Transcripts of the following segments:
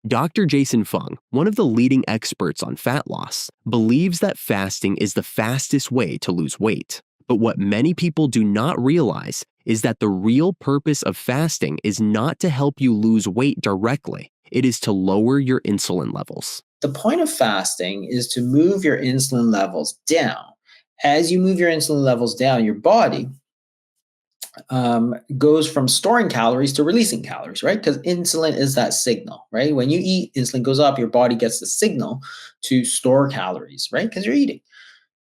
Dr. Jason Fung, one of the leading experts on fat loss, believes that fasting is the fastest way to lose weight. But what many people do not realize is that the real purpose of fasting is not to help you lose weight directly. It is to lower your insulin levels. The point of fasting is to move your insulin levels down. As you move your insulin levels down, your body goes from storing calories to releasing calories, right? Because insulin is that signal, right? When you eat, insulin goes up, your body gets the signal to store calories, right? Because you're eating.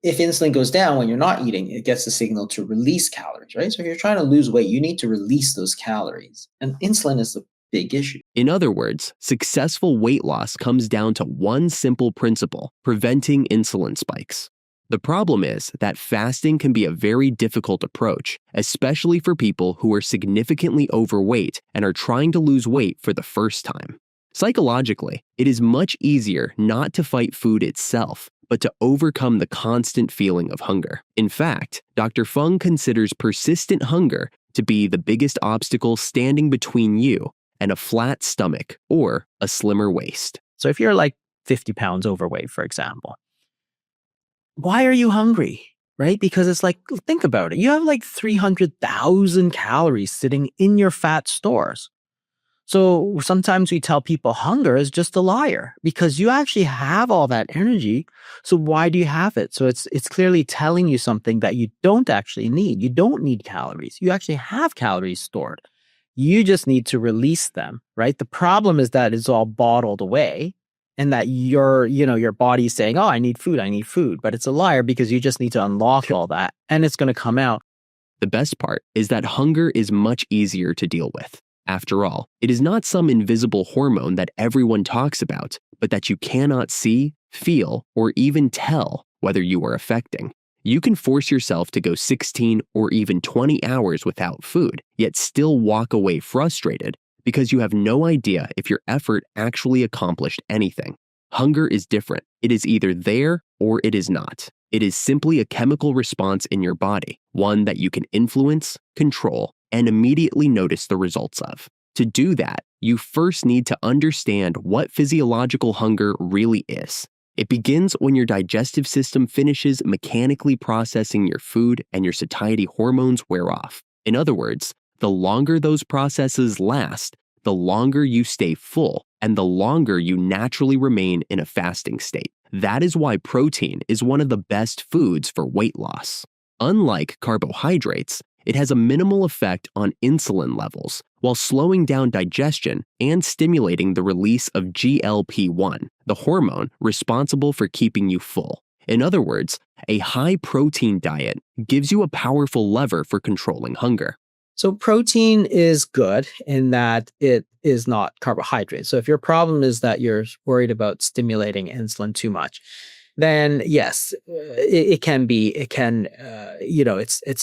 If insulin goes down when you're not eating, it gets the signal to release calories, right? So if you're trying to lose weight, you need to release those calories. And insulin is the big issue. In other words, successful weight loss comes down to one simple principle: preventing insulin spikes. The problem is that fasting can be a very difficult approach, especially for people who are significantly overweight and are trying to lose weight for the first time. Psychologically, it is much easier not to fight food itself, but to overcome the constant feeling of hunger. In fact, Dr. Fung considers persistent hunger to be the biggest obstacle standing between you and a flat stomach or a slimmer waist. So if you're like 50 pounds overweight, for example, why are you hungry, right? Because it's like, think about it. You have like 300,000 calories sitting in your fat stores. So sometimes we tell people hunger is just a liar because you actually have all that energy. So why do you have it? So it's clearly telling you something that you don't actually need. You don't need calories. You actually have calories stored. You just need to release them, right? The problem is that it's all bottled away and that your body is saying, oh, I need food. But it's a liar because you just need to unlock all that and it's going to come out. The best part is that hunger is much easier to deal with. After all, it is not some invisible hormone that everyone talks about, but that you cannot see, feel, or even tell whether you are affecting. You can force yourself to go 16 or even 20 hours without food, yet still walk away frustrated because you have no idea if your effort actually accomplished anything. Hunger is different. It is either there or it is not. It is simply a chemical response in your body, one that you can influence, control, and immediately notice the results of. To do that, you first need to understand what physiological hunger really is. It begins when your digestive system finishes mechanically processing your food and your satiety hormones wear off. In other words, the longer those processes last, the longer you stay full and the longer you naturally remain in a fasting state. That is why protein is one of the best foods for weight loss. Unlike carbohydrates, it has a minimal effect on insulin levels while slowing down digestion and stimulating the release of GLP-1, the hormone responsible for keeping you full. In other words, a high-protein diet gives you a powerful lever for controlling hunger. So protein is good in that it is not carbohydrate. So if your problem is that you're worried about stimulating insulin too much, then yes, it's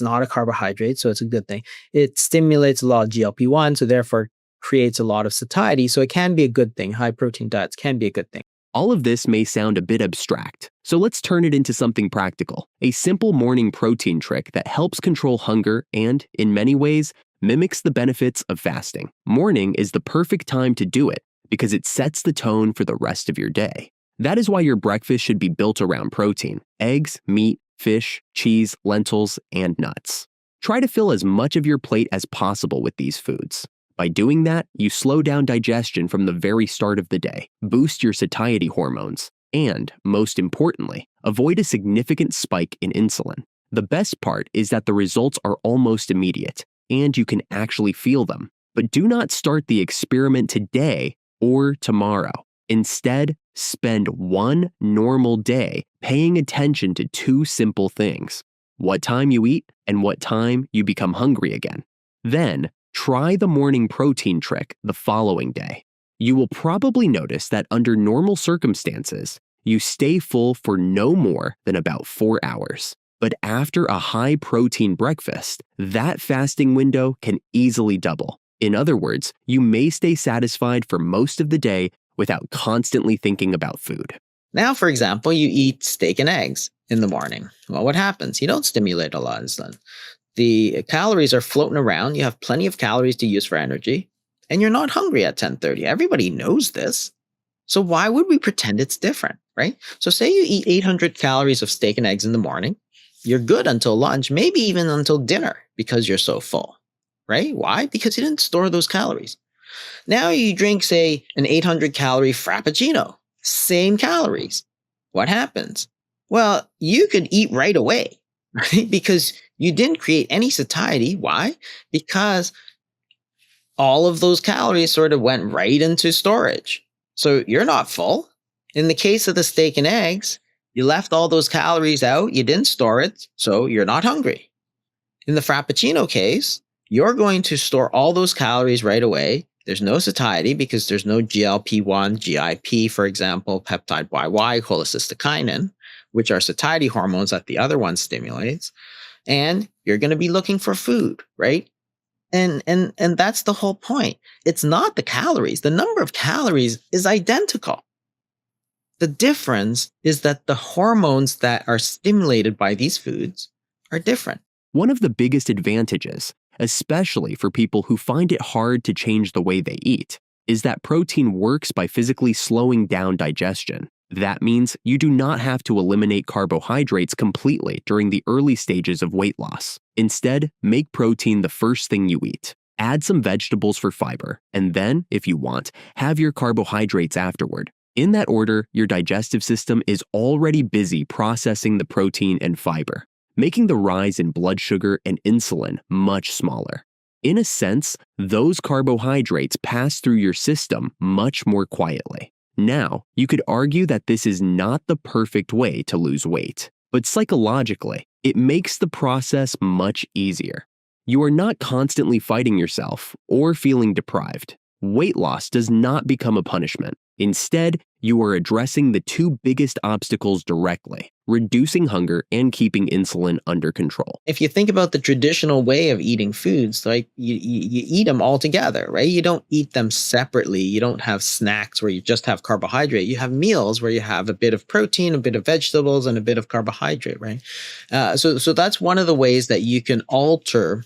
not a carbohydrate, so it's a good thing. It stimulates a lot of GLP-1, so therefore creates a lot of satiety, so it can be a good thing. High protein diets can be a good thing. All of this may sound a bit abstract, so let's turn it into something practical. A simple morning protein trick that helps control hunger and, in many ways, mimics the benefits of fasting. Morning is the perfect time to do it because it sets the tone for the rest of your day. That is why your breakfast should be built around protein: eggs, meat, fish, cheese, lentils, and nuts. Try to fill as much of your plate as possible with these foods. By doing that, you slow down digestion from the very start of the day, boost your satiety hormones, and, most importantly, avoid a significant spike in insulin. The best part is that the results are almost immediate, and you can actually feel them. But do not start the experiment today or tomorrow. Instead, spend one normal day paying attention to two simple things: what time you eat and what time you become hungry again. Then, try the morning protein trick the following day. You will probably notice that under normal circumstances, you stay full for no more than about 4 hours. But after a high-protein breakfast, that fasting window can easily double. In other words, you may stay satisfied for most of the day without constantly thinking about food. Now, for example, you eat steak and eggs in the morning. Well, what happens? You don't stimulate a lot of insulin. The calories are floating around. You have plenty of calories to use for energy. and you're not hungry at 10:30. Everybody knows this. So why would we pretend it's different, right? So say you eat 800 calories of steak and eggs in the morning, you're good until lunch, maybe even until dinner because you're so full, right? Why? Because you didn't store those calories. Now you drink, say, an 800 calorie Frappuccino, same calories. What happens? Well, you could eat right away, right? Because you didn't create any satiety. Why? Because all of those calories sort of went right into storage. So you're not full. In the case of the steak and eggs, you left all those calories out, you didn't store it, so you're not hungry. In the Frappuccino case, you're going to store all those calories right away. There's no satiety because there's no GLP-1, GIP, for example, peptide YY, cholecystokinin, which are satiety hormones that the other one stimulates. And you're going to be looking for food, right? And that's the whole point. It's not the calories. The number of calories is identical. The difference is that the hormones that are stimulated by these foods are different. One of the biggest advantages, especially for people who find it hard to change the way they eat, is that protein works by physically slowing down digestion. That means you do not have to eliminate carbohydrates completely during the early stages of weight loss. Instead, make protein the first thing you eat. Add some vegetables for fiber, and then, if you want, have your carbohydrates afterward. In that order, your digestive system is already busy processing the protein and fiber, making the rise in blood sugar and insulin much smaller. In a sense, those carbohydrates pass through your system much more quietly. Now, you could argue that this is not the perfect way to lose weight, but psychologically, it makes the process much easier. You are not constantly fighting yourself or feeling deprived. Weight loss does not become a punishment. Instead, you are addressing the two biggest obstacles directly, reducing hunger and keeping insulin under control. If you think about the traditional way of eating foods, like you eat them all together, right? You don't eat them separately. You don't have snacks where you just have carbohydrate. You have meals where you have a bit of protein, a bit of vegetables, and a bit of carbohydrate, right? So that's one of the ways that you can alter.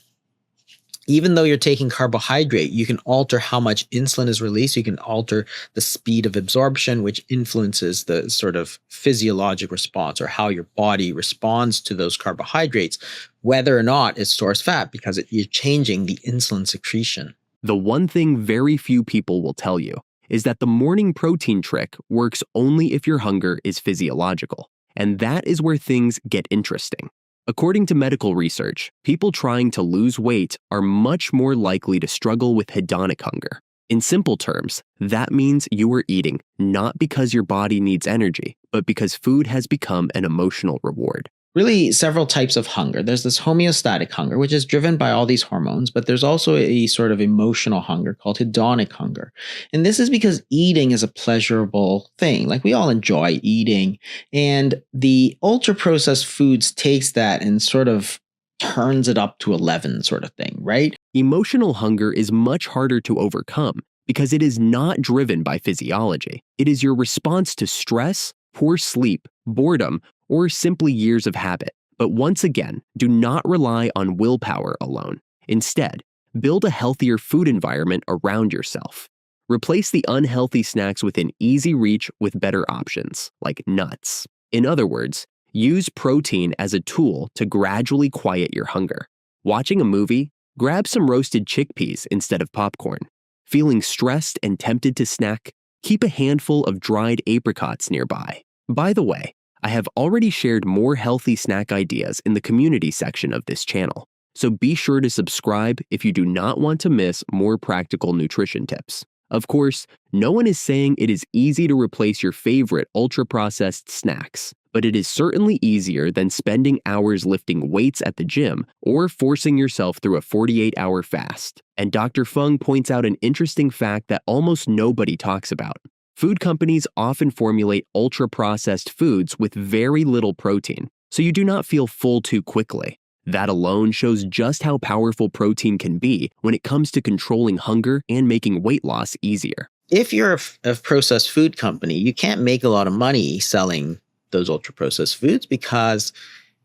Even though you're taking carbohydrate, you can alter how much insulin is released. You can alter the speed of absorption, which influences the sort of physiologic response or how your body responds to those carbohydrates, whether or not it's source fat, because you're changing the insulin secretion. The one thing very few people will tell you is that the morning protein trick works only if your hunger is physiological. And that is where things get interesting. According to medical research, people trying to lose weight are much more likely to struggle with hedonic hunger. In simple terms, that means you are eating not because your body needs energy, but because food has become an emotional reward. Really, several types of hunger. There's this homeostatic hunger, which is driven by all these hormones, but there's also a sort of emotional hunger called hedonic hunger. And this is because eating is a pleasurable thing. Like, we all enjoy eating. And the ultra-processed foods takes that and sort of turns it up to 11 sort of thing, right? Emotional hunger is much harder to overcome because it is not driven by physiology. It is your response to stress, poor sleep, boredom, or simply years of habit. But once again, do not rely on willpower alone. Instead, build a healthier food environment around yourself. Replace the unhealthy snacks within easy reach with better options, like nuts. In other words, use protein as a tool to gradually quiet your hunger. Watching a movie? Grab some roasted chickpeas instead of popcorn. Feeling stressed and tempted to snack? Keep a handful of dried apricots nearby. By the way, I have already shared more healthy snack ideas in the community section of this channel, so be sure to subscribe if you do not want to miss more practical nutrition tips. Of course, no one is saying it is easy to replace your favorite ultra-processed snacks, but it is certainly easier than spending hours lifting weights at the gym or forcing yourself through a 48-hour fast. And Dr. Fung points out an interesting fact that almost nobody talks about. Food companies often formulate ultra-processed foods with very little protein, so you do not feel full too quickly. That alone shows just how powerful protein can be when it comes to controlling hunger and making weight loss easier. If you're a processed food company, you can't make a lot of money selling those ultra-processed foods because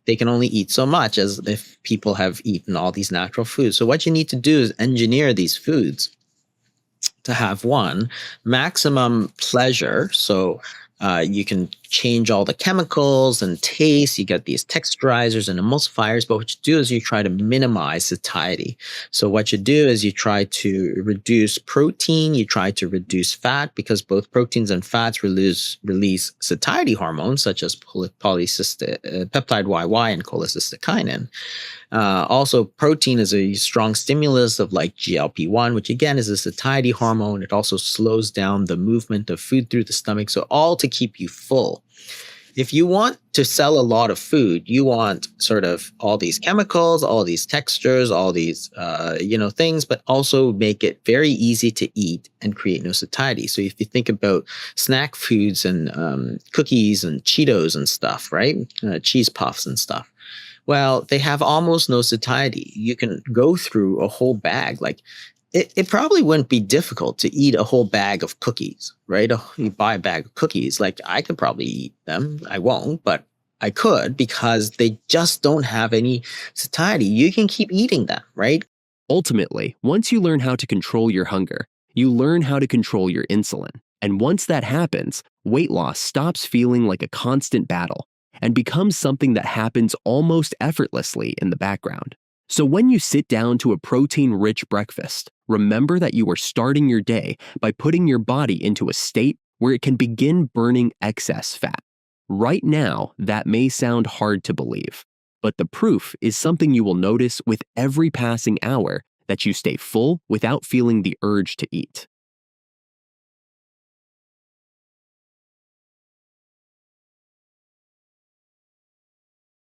they can only eat so much as if people have eaten all these natural foods. So what you need to do is engineer these foods to have one, maximum pleasure. So you can change all the chemicals and taste. You get these texturizers and emulsifiers, but what you do is you try to minimize satiety. So what you do is you try to reduce protein, you try to reduce fat, because both proteins and fats release satiety hormones such as peptide YY and cholecystokinin. Also, protein is a strong stimulus of like GLP-1, which again is a satiety hormone. It also slows down the movement of food through the stomach. So all to keep you full. If you want to sell a lot of food, you want sort of all these chemicals, all these textures, all these, things, but also make it very easy to eat and create no satiety. So if you think about snack foods and cookies and Cheetos and stuff, right? Cheese puffs and stuff. Well, they have almost no satiety. You can go through a whole bag. Like it probably wouldn't be difficult to eat a whole bag of cookies, right? You buy a bag of cookies. Like I could probably eat them. I won't, but I could, because they just don't have any satiety. You can keep eating them, right? Ultimately, once you learn how to control your hunger, you learn how to control your insulin. And once that happens, weight loss stops feeling like a constant battle and becomes something that happens almost effortlessly in the background. So when you sit down to a protein-rich breakfast, remember that you are starting your day by putting your body into a state where it can begin burning excess fat. Right now, that may sound hard to believe, but the proof is something you will notice with every passing hour, that you stay full without feeling the urge to eat.